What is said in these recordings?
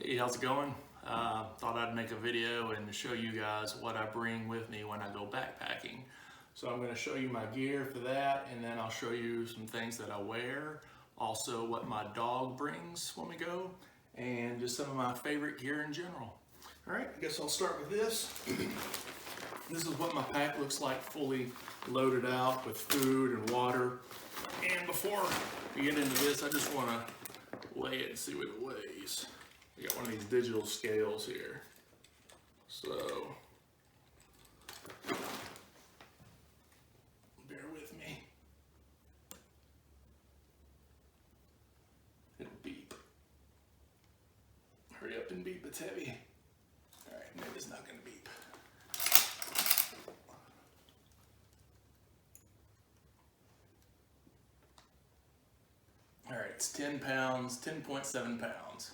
Hey, how's it going? Thought I'd make a video and show you guys what I bring with me when I go backpacking. So I'm going to show you my gear for that, and then I'll show you some things that I wear, also what my dog brings when we go, and just some of my favorite gear in general. Alright, I guess I'll start with this. This is what my pack looks like, fully loaded out with food and water. And before we get into this, I just want to weigh it and see what it weighs. I got one of these digital scales here. So, bear with me. It'll beep. Hurry up and beep, it's heavy. Alright, maybe it's not going to beep. Alright, it's 10 pounds, 10.7 pounds.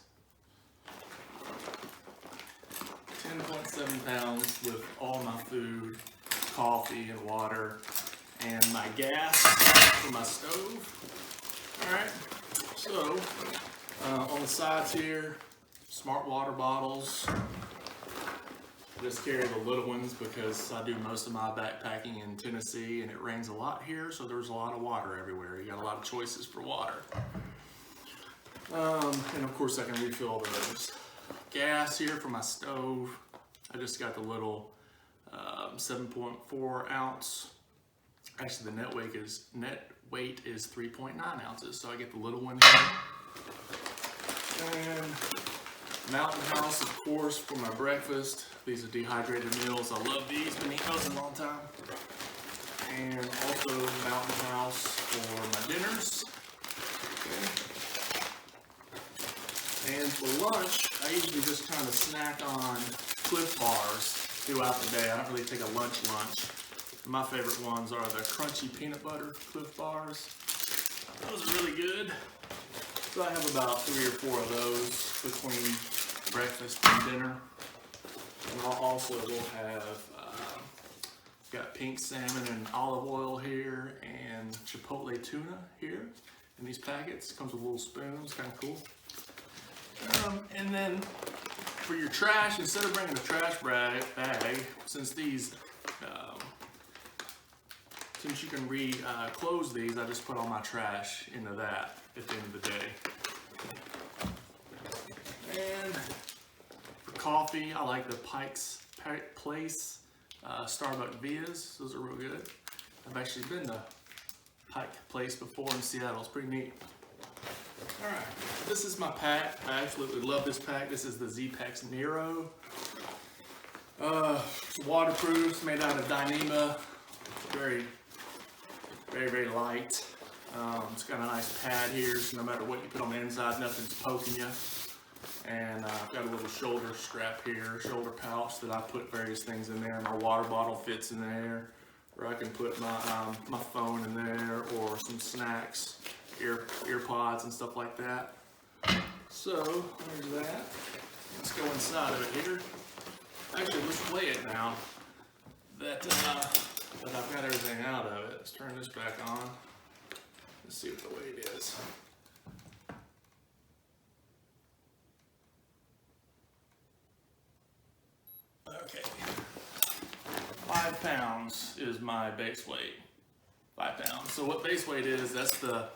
10.7 pounds with all my food, coffee and water, and my gas for my stove. Alright, so on the sides here, smart water bottles. I just carry the little ones because I do most of my backpacking in Tennessee and it rains a lot here, so there's a lot of water everywhere. You got a lot of choices for water. And of course I can refill those. Gas here for my stove. I just got the little 7.4 ounce. Actually, the net weight is 3.9 ounces, so I get the little one here. And Mountain House, of course, for my breakfast. These are dehydrated meals. I love these. Been eating those in a long time. And also Mountain House for my dinners. Okay. And for lunch, I usually just kind of snack on Cliff Bars throughout the day. I don't really take a lunch. My favorite ones are the crunchy peanut butter Cliff Bars. Those are really good. So I have about 3 or 4 of those between breakfast and dinner. And I'll also will have got pink salmon and olive oil here, and chipotle tuna here in these packets. Comes with little spoons, kind of cool. And then for your trash, instead of bringing a trash bag, since you can close these, I just put all my trash into that at the end of the day. And for coffee, I like the Zpacks Place Starbucks Vias. Those are real good. I've actually been to Zpacks Place before in Seattle. It's pretty neat. Alright, this is my pack. I absolutely love this pack. This is the Zpacks Nero. It's waterproof. It's made out of Dyneema. Very, very light. It's got a nice pad here, so no matter what you put on the inside, nothing's poking you. And I've got a little shoulder strap here, shoulder pouch that I put various things in there. My water bottle fits in there, or I can put my phone in there, or some snacks, ear pods and stuff like that. So there's that. Let's go inside of it here. Actually, let's weigh it now that I've got everything out of it. Let's turn this back on. Let's see what the weight is. Okay, 5 pounds is my base weight. 5 pounds. So what base weight is, that's the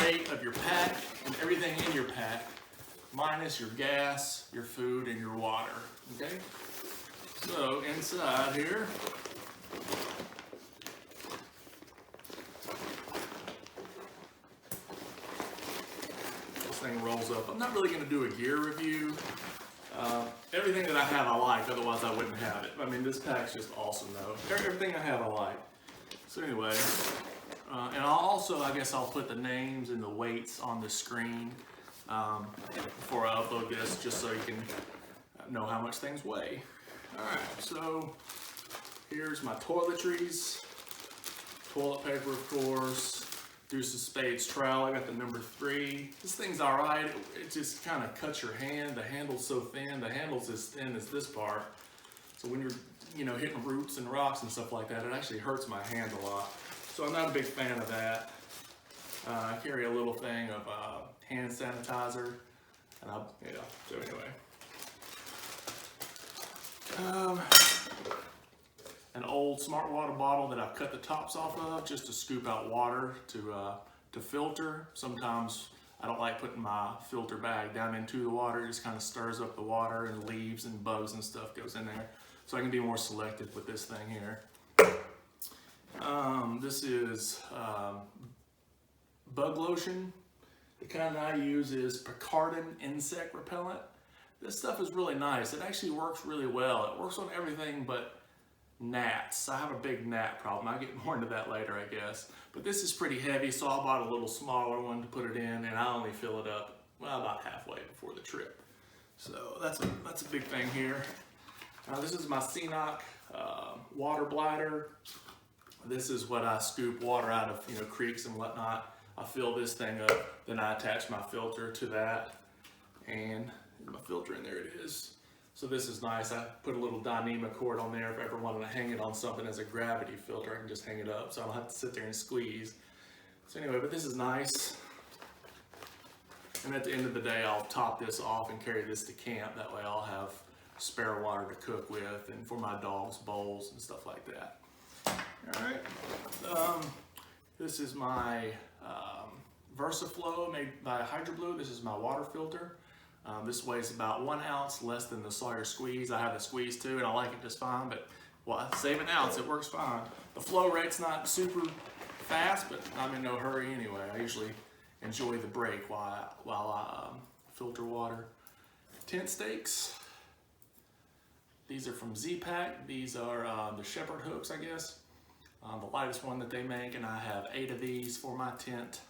weight of your pack and everything in your pack, minus your gas, your food, and your water. Okay? So inside here, this thing rolls up. I'm not really going to do a gear review. Everything that I have I like, otherwise I wouldn't have it. I mean, this pack's just awesome though. Everything I have I like. So anyway, and I guess I'll put the names and the weights on the screen before I upload this, just so you can know how much things weigh. Alright, so here's my toiletries. Toilet paper, of course. Duece Spades trowel, I got the number 3. This thing's alright. It just kind of cuts your hand. The handle's so thin. The handle's as thin as this part. So when you're hitting roots and rocks and stuff like that, it actually hurts my hand a lot. So I'm not a big fan of that. I carry a little thing of hand sanitizer. And so anyway. An old smart water bottle that I've cut the tops off of just to scoop out water to filter. Sometimes I don't like putting my filter bag down into the water. It just kind of stirs up the water, and leaves and bugs and stuff goes in there. So I can be more selective with this thing here. This is bug lotion. The kind I use is Picaridin insect repellent. This stuff is really nice. It actually works really well. It works on everything but gnats. I have a big gnat problem. I'll get more into that later, I guess. But this is pretty heavy, so I bought a little smaller one to put it in, and I only fill it up, well, about halfway before the trip. So that's a big thing here. This is my CNOC water bladder. This is what I scoop water out of, creeks and whatnot. I fill this thing up, then I attach my filter to that, and my filter in there it is. So this is nice. I put a little Dyneema cord on there if I ever wanted to hang it on something as a gravity filter. I can just hang it up, so I don't have to sit there and squeeze. So anyway, but this is nice. And at the end of the day, I'll top this off and carry this to camp. That way I'll have spare water to cook with, and for my dogs' bowls and stuff like that. All right. This is my Versa Flow made by Hydroblu. This is my water filter. This weighs about 1 ounce less than the Sawyer Squeeze. I have the Squeeze too, and I like it just fine, but save an ounce, it works fine. The flow rate's not super fast, but I'm in no hurry anyway. I usually enjoy the break while I filter water. Tent stakes. These are from Zpacks. These are the shepherd hooks, I guess. The lightest one that they make, and I have 8 of these for my tent.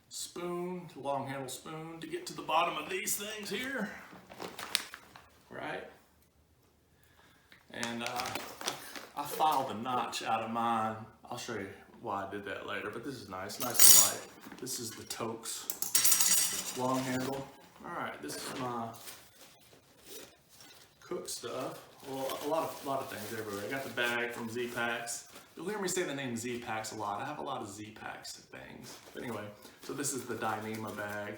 Spoon, long handle spoon to get to the bottom of these things here, right? And I filed the notch out of mine. I'll show you why I did that later, but this is nice and light. This is the Toaks long handle. All right, this is my cook stuff. Well, a lot of things everywhere. I got the bag from Zpacks. You'll hear me say the name Zpacks a lot. I have a lot of Zpacks things. But anyway, so this is the Dyneema bag.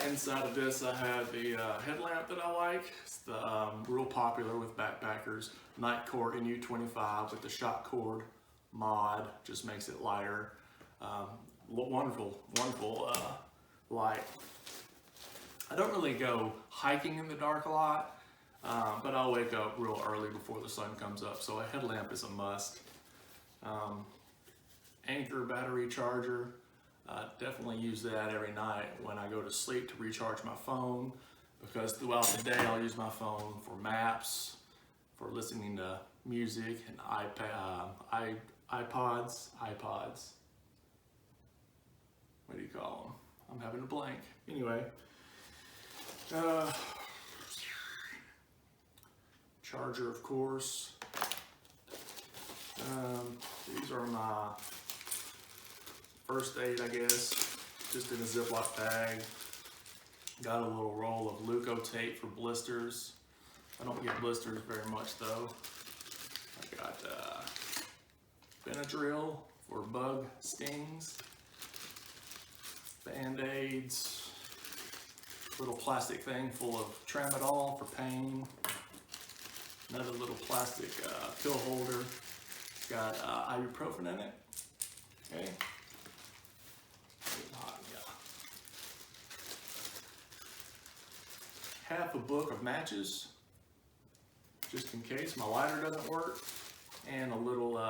Inside of this, I have the headlamp that I like. It's the real popular with backpackers, Nitecore NU25 with the shockcord mod. Just makes it lighter. Wonderful light. I don't really go hiking in the dark a lot. But I'll wake up real early before the sun comes up, so a headlamp is a must. Anker battery charger, definitely use that every night when I go to sleep to recharge my phone, because throughout the day I'll use my phone for maps, for listening to music, and iPods. What do you call them? I'm having a blank. Anyway. Charger, of course. These are my first aid, I guess, just in a Ziploc bag. Got a little roll of Leuco tape for blisters. I don't get blisters very much though. I got Benadryl for bug stings, Band-Aids, little plastic thing full of Tramadol for pain. Another little plastic pill holder. Got ibuprofen in it. Okay. Getting hot, yeah. Half a book of matches, just in case my lighter doesn't work. And a little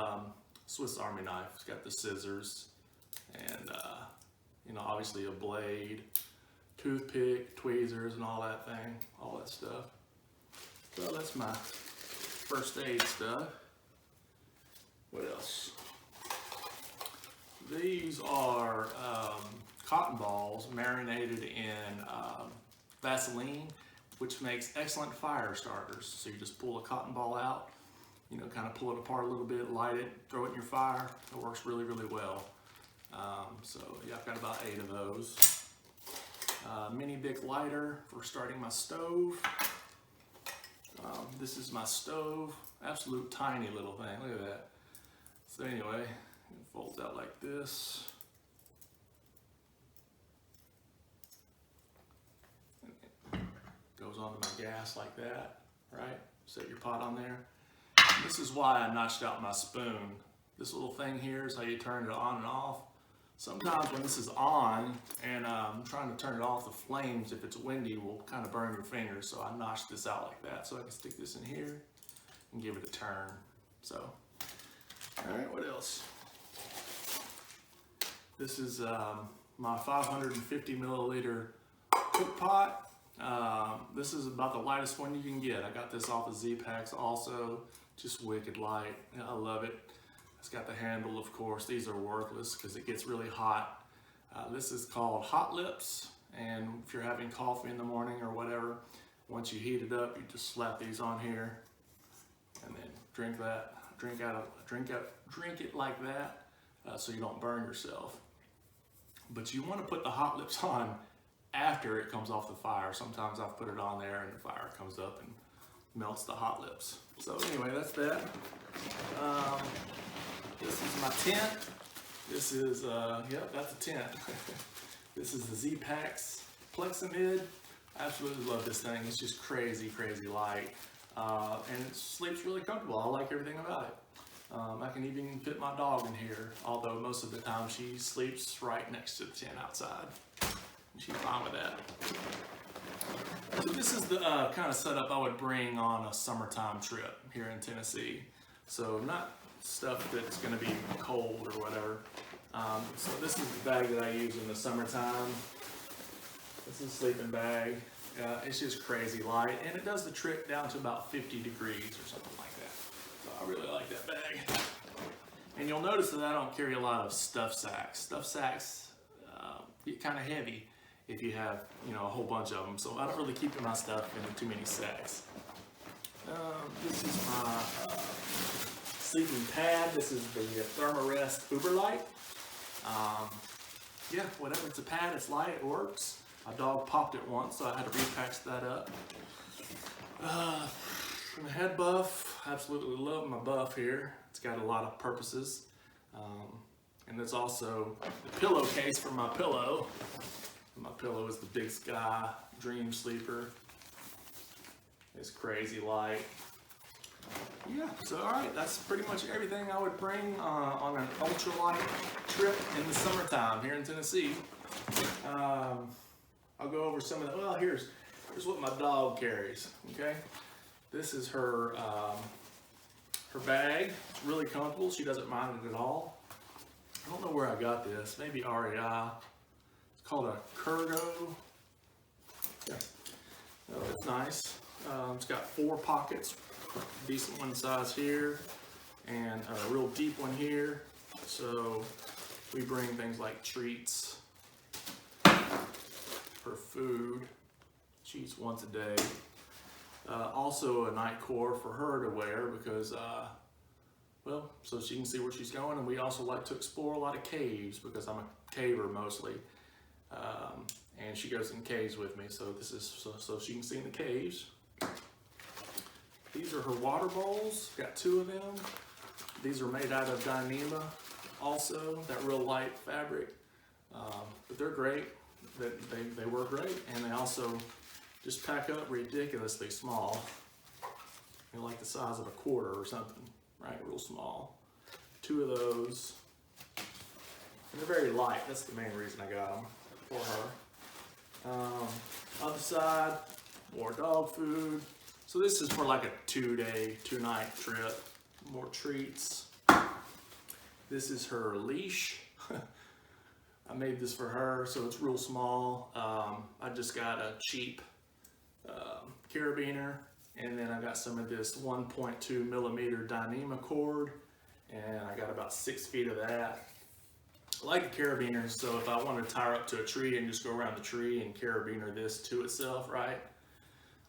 Swiss Army knife. It's got the scissors and obviously a blade, toothpick, tweezers, and all that thing, all that stuff. So that's my first aid stuff. What else? These are cotton balls marinated in Vaseline, which makes excellent fire starters. So you just pull a cotton ball out, kind of pull it apart a little bit, light it, throw it in your fire. It works really, really well. So yeah, I've got about 8 of those. Mini Bic lighter for starting my stove. This is my stove, absolute tiny little thing, look at that. So anyway, it folds out like this. cast like that, right? Set your pot on there. This is why I notched out my spoon. This little thing here is how you turn it on and off. Sometimes when this is on and I'm trying to turn it off, the flames, if it's windy, will kind of burn your fingers. So I notched this out like that so I can stick this in here and give it a turn. So, all right, what else? This is my 550 milliliter cook pot. This is about the lightest one you can get. I got this off of Zpacks also, just wicked light. I love it. It's got the handle, of course. These are worthless because it gets really hot. This is called Hot Lips, and if you're having coffee in the morning or whatever, once you heat it up, you just slap these on here, and then drink it like that, so you don't burn yourself. But you want to put the Hot Lips on after it comes off the fire. Sometimes I've put it on there and the fire comes up and melts the Hot Lips. So anyway, that's that. This is my tent. This is, yep, that's a tent. This is the Zpacks Plexamid. I absolutely love this thing. It's just crazy, crazy light. And it sleeps really comfortable. I like everything about it. I can even fit my dog in here, although most of the time she sleeps right next to the tent outside. She's fine with that. So this is the kind of setup I would bring on a summertime trip here in Tennessee. So not stuff that's going to be cold or whatever. So this is the bag that I use in the summertime. This is a sleeping bag. It's just crazy light, and it does the trick down to about 50 degrees or something like that. So I really like that bag. And you'll notice that I don't carry a lot of stuff sacks. Stuff sacks get kind of heavy if you have, you know, a whole bunch of them. So I don't really keep my stuff in too many sacks. This is my sleeping pad. This is the Thermarest Lite. Yeah, whatever, it's a pad, it's light, it works. My dog popped it once, so I had to repatch that up. From the head buff, absolutely love my buff here. It's got a lot of purposes. And it's also the pillowcase for my pillow. My pillow is the Big Sky Dream Sleeper. It's crazy light. Yeah, so all right, that's pretty much everything I would bring on an ultralight trip in the summertime here in Tennessee. I'll go over some of the, well, here's what my dog carries, okay? This is her bag. It's really comfortable. She doesn't mind it at all. I don't know where I got this, maybe REI. It's called a Curgo. Yeah, oh, it's nice. It's got 4 pockets, decent one size here, and a real deep one here. So we bring things like treats, her food. She eats once a day. Also a night core for her to wear because, well, so she can see where she's going. And we also like to explore a lot of caves because I'm a caver mostly. And she goes in caves with me. So this is so she can see in the caves. These are her water bowls. Got 2 of them. These are made out of Dyneema also, that real light fabric. But they're great. They work great, and they also just pack up ridiculously small. They're like the size of a quarter or something, right? Real small. 2 of those. And they're very light. That's the main reason I got them for her. Other side, more dog food. So this is for like a 2-day, 2-night trip. More treats. This is her leash. I made this for her, so it's real small. I just got a cheap carabiner, and then I got some of this 1.2 millimeter Dyneema cord, and I got about 6 feet of that. I like the carabiners, so if I want to tie her up to a tree and just go around the tree and carabiner this to itself, right?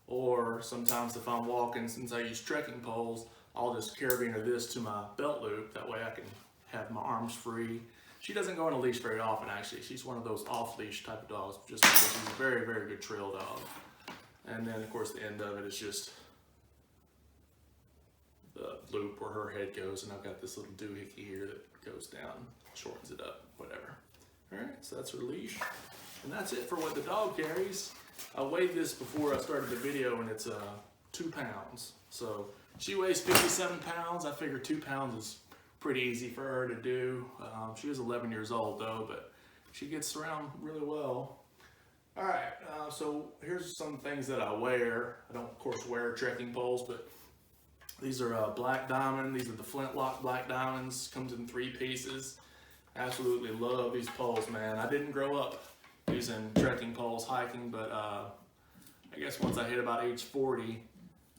Or sometimes if I'm walking, since I use trekking poles, I'll just carabiner this to my belt loop. That way I can have my arms free. She doesn't go on a leash very often, actually. She's one of those off-leash type of dogs, just because she's a very, very good trail dog. And then, of course, the end of it is just the loop where her head goes, and I've got this little doohickey here that goes down, shortens it up, whatever. All right, so that's her leash. And that's it for what the dog carries. I weighed this before I started the video, and it's 2 pounds. So she weighs 57 pounds. I figure 2 pounds is pretty easy for her to do. She is 11 years old though, but she gets around really well. All right, so here's some things that I wear. I don't, of course, wear trekking poles, but these are black diamond. These are the flintlock black diamonds. Comes in 3 pieces. Absolutely love these poles, man. I didn't grow up using trekking poles hiking, but I guess once I hit about age 40,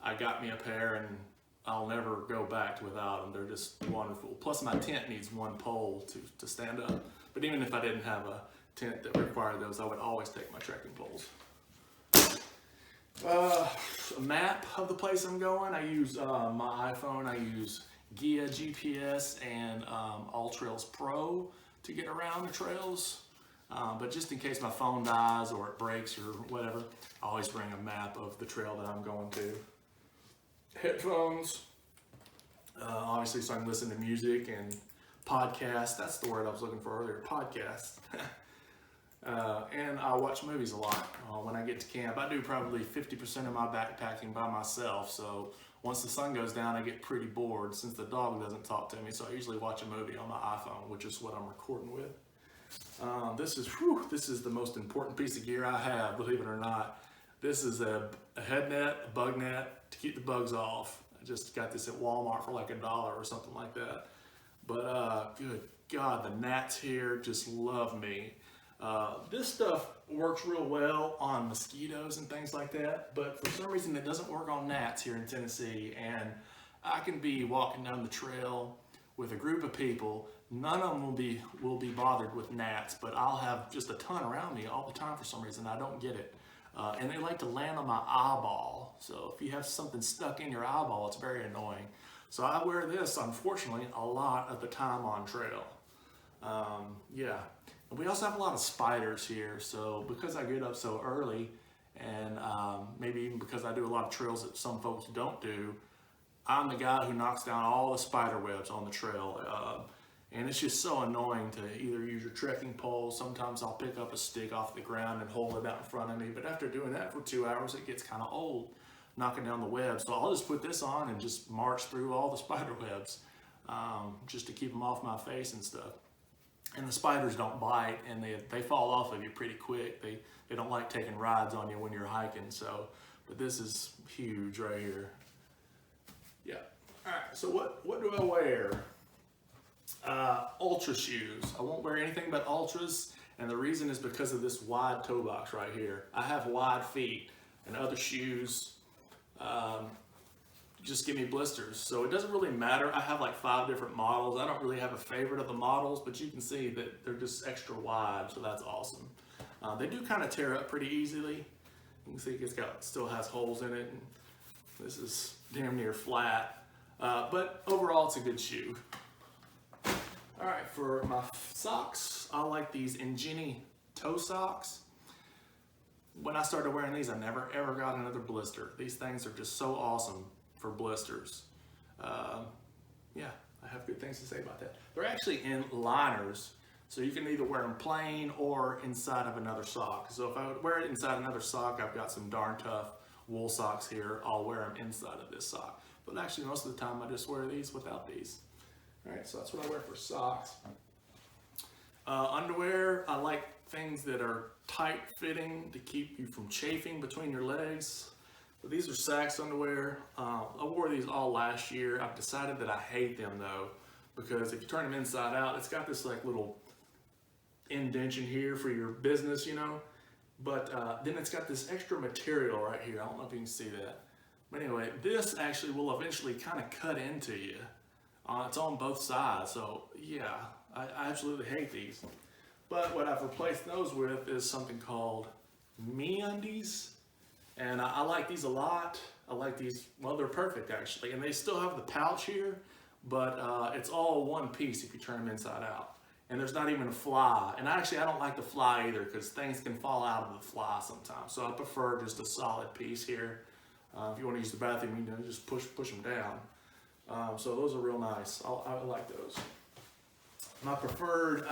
I got me a pair, and I'll never go back without them. They're just wonderful. Plus my tent needs 1 pole to stand up. But even if I didn't have a tent that required those, I would always take my trekking poles. A map of the place I'm going. I use my iPhone. I use Gia GPS and AllTrails Pro to get around the trails. But just in case my phone dies or it breaks or whatever, I always bring a map of the trail that I'm going to. Headphones, obviously, so I can listen to music and podcasts. That's the word I was looking for earlier, podcasts. And I watch movies a lot when I get to camp. I do probably 50% of my backpacking by myself, so once the sun goes down, I get pretty bored since the dog doesn't talk to me, so I usually watch a movie on my iPhone, which is what I'm recording with. This is the most important piece of gear I have, believe it or not. This is a head net, a bug net to keep the bugs off. I just got this at Walmart for like $1 or something like that. But good God, the gnats here just love me. This stuff works real well on mosquitoes and things like that, but for some reason it doesn't work on gnats here in Tennessee. And I can be walking down the trail with a group of people. None of them will be bothered with gnats, but I'll have just a ton around me all the time for some reason. I don't get it. And they like to land on my eyeball. So if you have something stuck in your eyeball, it's very annoying. So I wear this, unfortunately, a lot of the time on trail. Yeah. And we also have a lot of spiders here. So because I get up so early, and maybe even because I do a lot of trails that some folks don't do, I'm the guy who knocks down all the spider webs on the trail. And it's just so annoying to either use your trekking pole. Sometimes I'll pick up a stick off the ground and hold it out in front of me. But after doing that for 2 hours, it gets kind of old, knocking down the webs. So I'll just put this on and just march through all the spider webs just to keep them off my face and stuff. And the spiders don't bite, and they fall off of you pretty quick. They don't like taking rides on you when you're hiking. So, but this is huge right here. Yeah. All right. So what do I wear? Ultra shoes. I won't wear anything but ultras, and the reason is because of this wide toe box right here. I have wide feet, and other shoes just give me blisters. So it doesn't really matter. I have like 5 different models. I don't really have a favorite of the models, but you can see that they're just extra wide, so that's awesome. They do kind of tear up pretty easily. You can see it still has holes in it, and this is damn near flat. But overall, it's a good shoe. All right, for my socks, I like these Ingeni toe socks. When I started wearing these, I never ever got another blister. These things are just so awesome for blisters. Yeah, I have good things to say about that. They're actually in liners, so you can either wear them plain or inside of another sock. So if I would wear it inside another sock, I've got some darn tough wool socks here. I'll wear them inside of this sock. But actually, most of the time, I just wear these without these. All right, so that's what I wear for socks. Underwear, I like things that are tight fitting to keep you from chafing between your legs. But these are Zpacks underwear. I wore these all last year. I've decided that I hate them though, because if you turn them inside out, it's got this like little indentation here for your business, you know. But then it's got this extra material right here. I don't know if you can see that. But anyway, this actually will eventually kind of cut into you. It's on both sides, so yeah, I absolutely hate these. But what I've replaced those with is something called MeUndies, and I like these a lot. I like these, well, they're perfect actually, and they still have the pouch here, but it's all one piece if you turn them inside out. And there's not even a fly, and I don't like the fly either because things can fall out of the fly sometimes, so I prefer just a solid piece here. If you want to use the bathroom, you know, just push them down. So those are real nice. I like those. My preferred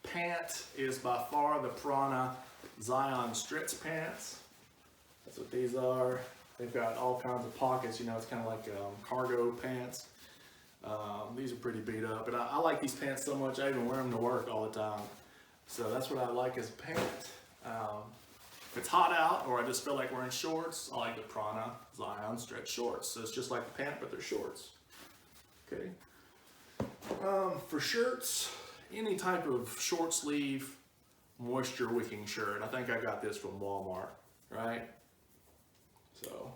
pant is by far the Prana Zion stretch pants. That's what these are. They've got all kinds of pockets, you know, it's kind of like cargo pants. These are pretty beat up, but I like these pants so much I even wear them to work all the time. So that's what I like as a pant. If it's hot out or I just feel like wearing shorts, I like the Prana Zion stretch shorts. So it's just like the pant, but they're shorts. Okay. For shirts, any type of short sleeve moisture wicking shirt. I think I got this from Walmart, right? So,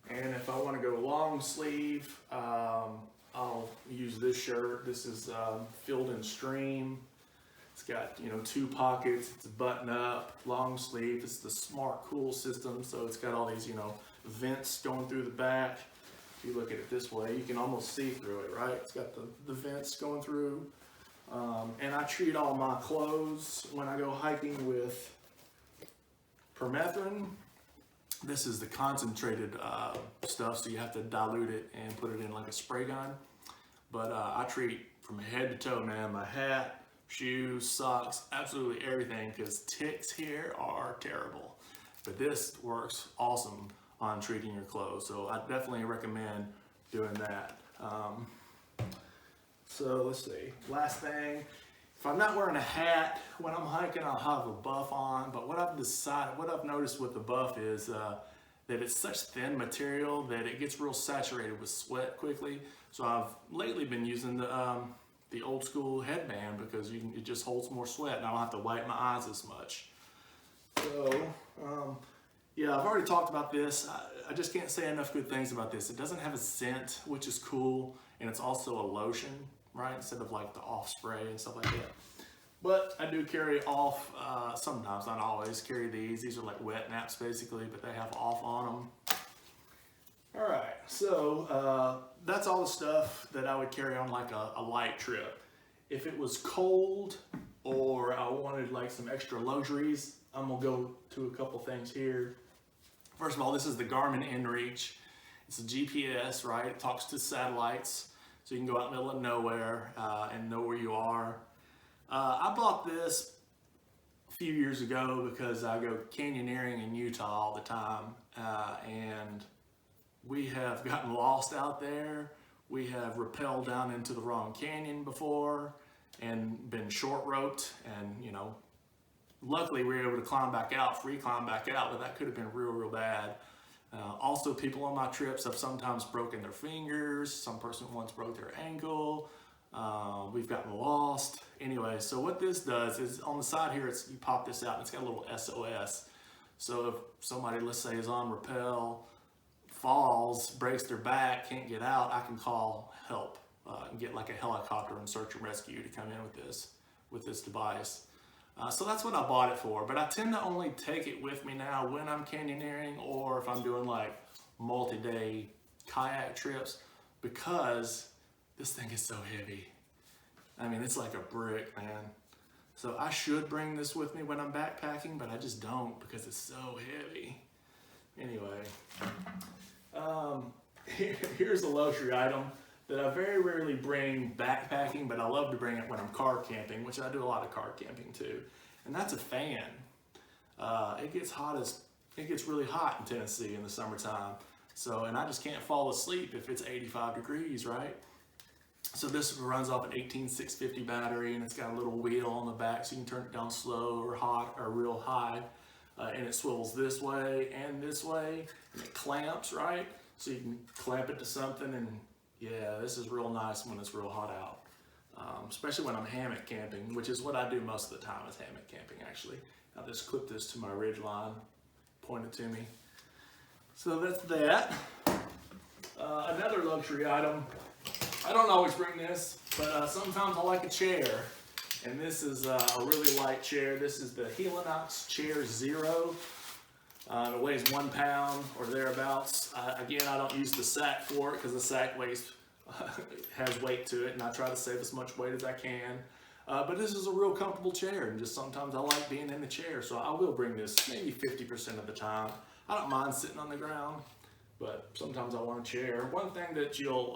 and if I want to go long sleeve, I'll use this shirt. This is Field and Stream. It's got, you know, 2 pockets. It's a button up, long sleeve. It's the Smart Cool system, so it's got all these, you know, vents going through the back. If you look at it this way, you can almost see through it, right? It's got the vents going through. And I treat all my clothes when I go hiking with permethrin. This is the concentrated stuff, so you have to dilute it and put it in like a spray gun. But I treat from head to toe, man. My hat, shoes, socks, absolutely everything, because ticks here are terrible. But this works awesome on treating your clothes, so I definitely recommend doing that. So let's see, last thing, if I'm not wearing a hat when I'm hiking, I'll have a buff on. But what I've noticed with the buff is that it's such thin material that it gets real saturated with sweat quickly. So I've lately been using the old school headband because it just holds more sweat and I don't have to wipe my eyes as much. So yeah, I've already talked about this. I just can't say enough good things about this. It doesn't have a scent, which is cool, and it's also a lotion, right? Instead of like the off spray and stuff like that. But I do carry off, sometimes, not always, carry these. These are like wet naps basically, but they have off on them. All right, so that's all the stuff that I would carry on like a light trip. If it was cold or I wanted like some extra luxuries, I'm gonna go to a couple things here. First of all, this is the Garmin InReach. It's a GPS, right? It talks to satellites, so you can go out in the middle of nowhere and know where you are. I bought this a few years ago because I go canyoneering in Utah all the time, and we have gotten lost out there. We have rappelled down into the wrong canyon before and been short roped, and you know, luckily we were able to climb back out, free climb back out, but that could have been real bad. Also, people on my trips have sometimes broken their fingers. Some person once broke their ankle. We've gotten lost. Anyway, so what this does is on the side here, you pop this out and it's got a little SOS. So if somebody, let's say, is on rappel, falls, breaks their back, can't get out, I can call help and get like a helicopter and search and rescue to come in with this device. So that's what I bought it for, but I tend to only take it with me now when I'm canyoneering or if I'm doing like multi-day kayak trips, because this thing is so heavy. I mean, it's like a brick, man. So I should bring this with me when I'm backpacking, but I just don't because it's so heavy. Anyway, here's a luxury item that I very rarely bring backpacking, but I love to bring it when I'm car camping, which I do a lot of car camping too. And that's a fan. It gets really hot in Tennessee in the summertime. So, and I just can't fall asleep if it's 85 degrees, right? So this runs off an 18650 battery, and it's got a little wheel on the back, so you can turn it down slow or hot or real high. And it swivels this way, and it clamps, right? So you can clamp it to something, and yeah, this is real nice when it's real hot out. Especially when I'm hammock camping, which is what I do most of the time, is hammock camping actually. I'll just clip this to my ridge line, point it to me. So that's that. Another luxury item, I don't always bring this, but sometimes I like a chair. And this is a really light chair. This is the Helionox Chair Zero. It weighs 1 pound or thereabouts. Again, I don't use the sack for it because the sack has weight to it, and I try to save as much weight as I can. But this is a real comfortable chair, and just sometimes I like being in the chair, so I will bring this maybe 50% of the time. I don't mind sitting on the ground, but sometimes I want a chair. One thing that you'll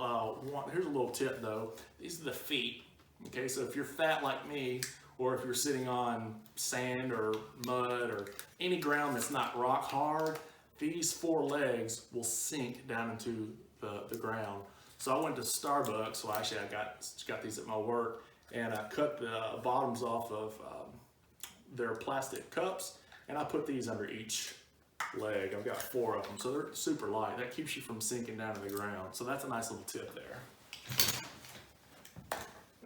want, here's a little tip though, these are the feet. Okay, so if you're fat like me, or if you're sitting on sand or mud or any ground that's not rock hard, these 4 legs will sink down into the ground. So I went to Starbucks, well actually I got these at my work, and I cut the bottoms off of their plastic cups, and I put these under each leg. I've got 4 of them, so they're super light. That keeps you from sinking down to the ground. So that's a nice little tip there.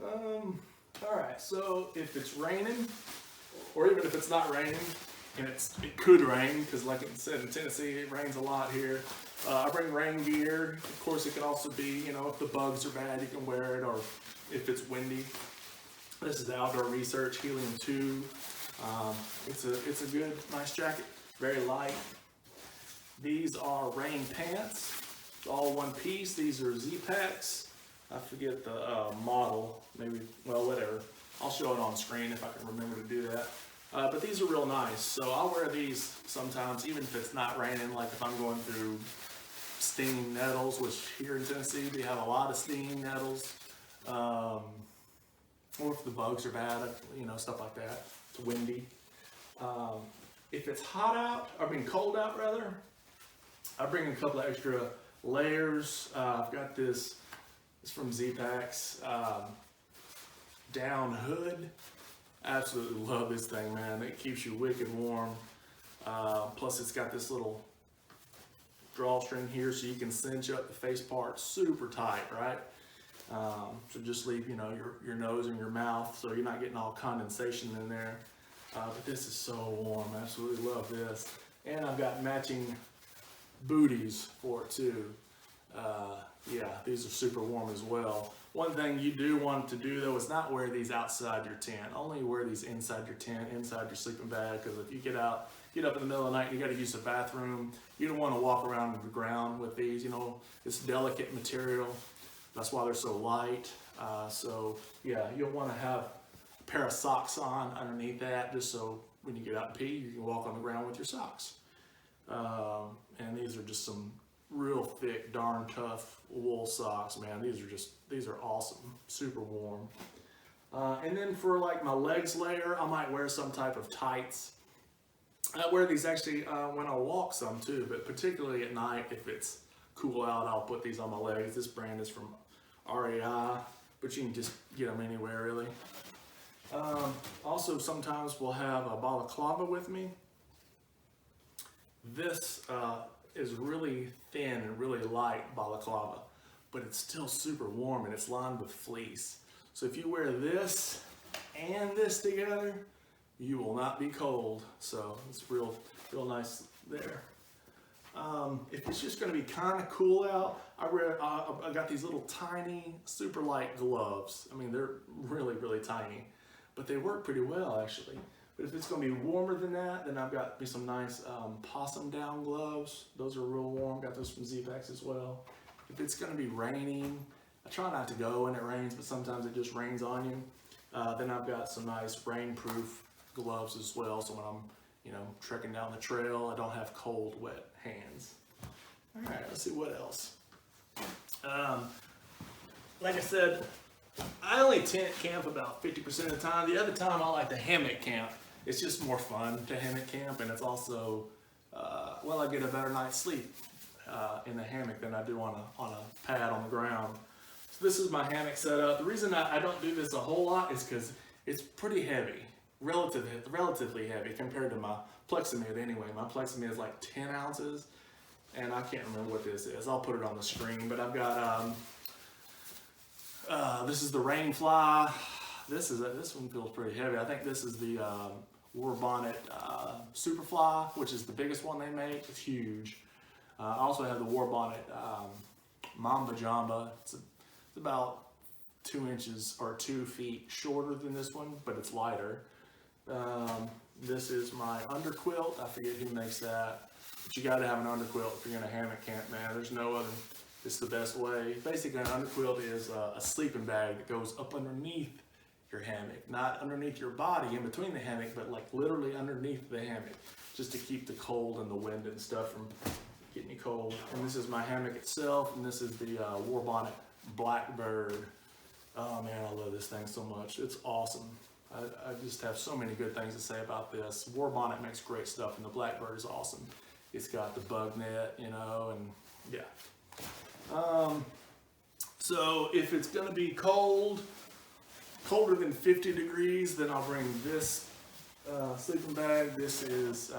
All right, so if it's raining, or even if it's not raining, and it could rain, because like I said, in Tennessee, it rains a lot here. I bring rain gear. Of course, it can also be, you know, if the bugs are bad, you can wear it, or if it's windy. This is the Outdoor Research Helium II. It's a good, nice jacket, very light. These are rain pants, it's all one piece. These are Zpacks. I forget the model, maybe, well, whatever. I'll show it on screen if I can remember to do that. But these are real nice, so I'll wear these sometimes, even if it's not raining, like if I'm going through stinging nettles, which here in Tennessee, we have a lot of stinging nettles. Or if the bugs are bad, you know, stuff like that. It's windy. If it's hot out, cold out rather, I bring a couple of extra layers. I've got this, it's from Zpacks, down hood. Absolutely love this thing, man. It keeps you wicked warm. Plus it's got this little drawstring here so you can cinch up the face part super tight, right? So just leave, you know, your nose and your mouth so you're not getting all condensation in there. But this is so warm. I absolutely love this. And I've got matching booties for it too. Yeah, these are super warm as well. One thing you do want to do though is not wear these outside your tent. Only wear these inside your tent, inside your sleeping bag, because if you get up in the middle of the night and you got to use the bathroom, you don't want to walk around the ground with these. You know, it's delicate material. That's why they're so light. So yeah, you'll want to have a pair of socks on underneath that, just so when you get out and pee, you can walk on the ground with your socks. And these are just some real thick, darn tough wool socks, man. These are awesome, super warm. And then for like my legs layer, I might wear some type of tights. I wear these actually when I walk some too, but particularly at night, if it's cool out, I'll put these on my legs. This brand is from REI, but you can just get them anywhere really. Also, sometimes we'll have a balaclava with me. This is really thin and really light balaclava, but it's still super warm and it's lined with fleece. So if you wear this and this together, you will not be cold. So it's real nice there. If it's just going to be kind of cool out, I got these little tiny, super light gloves. I mean, they're really, really tiny, but they work pretty well actually. But if it's going to be warmer than that, then I've got me some nice possum down gloves. Those are real warm. Got those from Zpacks as well. If it's going to be raining, I try not to go when it rains, but sometimes it just rains on you. Then I've got some nice rainproof gloves as well, so when I'm, you know, trekking down the trail, I don't have cold, wet hands. All right, let's see what else. Like I said, I only tent camp about 50% of the time. The other time I like to hammock camp. It's just more fun to hammock camp, and it's also, well, I get a better night's sleep in the hammock than I do on a pad on the ground. So this is my hammock setup. The reason I don't do this a whole lot is because it's pretty heavy, relatively heavy compared to my Plexamid anyway. My Plexamid is like 10 ounces, and I can't remember what this is. I'll put it on the screen, but I've got, this is the Rainfly. This one feels pretty heavy. I think this is the Warbonnet Superfly, which is the biggest one they make. It's huge. I also have the Warbonnet Mamba Jamba. It's about 2 inches or 2 feet shorter than this one, but it's lighter. This is my underquilt. I forget who makes that, but you got to have an underquilt if you're gonna hammock camp, man. There's no other. It's the best way. Basically, an underquilt is a sleeping bag that goes up underneath your hammock, not underneath your body in between the hammock, but like literally underneath the hammock, just to keep the cold and the wind and stuff from getting you cold. And this is my hammock itself, and this is the Warbonnet Blackbird. Oh man, I love this thing so much. It's awesome. I just have so many good things to say about this. Warbonnet makes great stuff, and the Blackbird is awesome. It's got the bug net, you know, and yeah. So if it's gonna be cold, colder than 50 degrees, then I'll bring this sleeping bag. This is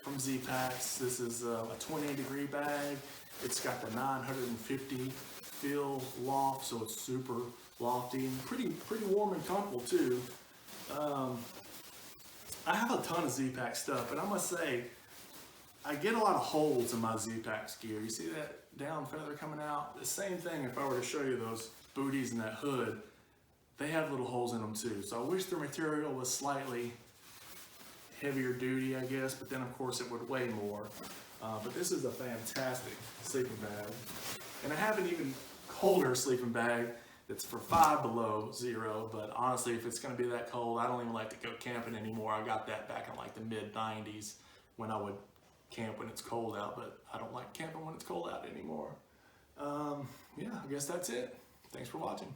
from Zpacks. This is a 20-degree bag. It's got the 950 feel loft, so it's super lofty and pretty warm and comfortable too. I have a ton of Zpacks stuff, but I must say, I get a lot of holes in my Zpacks gear. You see that down feather coming out? The same thing if I were to show you those booties and that hood, they have little holes in them too. So I wish their material was slightly heavier duty, I guess, but then of course it would weigh more. But this is a fantastic sleeping bag. And I have an even colder sleeping bag that's for 5 below 0, but honestly, if it's gonna be that cold, I don't even like to go camping anymore. I got that back in like the mid-90s when I would camp when it's cold out, but I don't like camping when it's cold out anymore. Yeah, I guess that's it. Thanks for watching.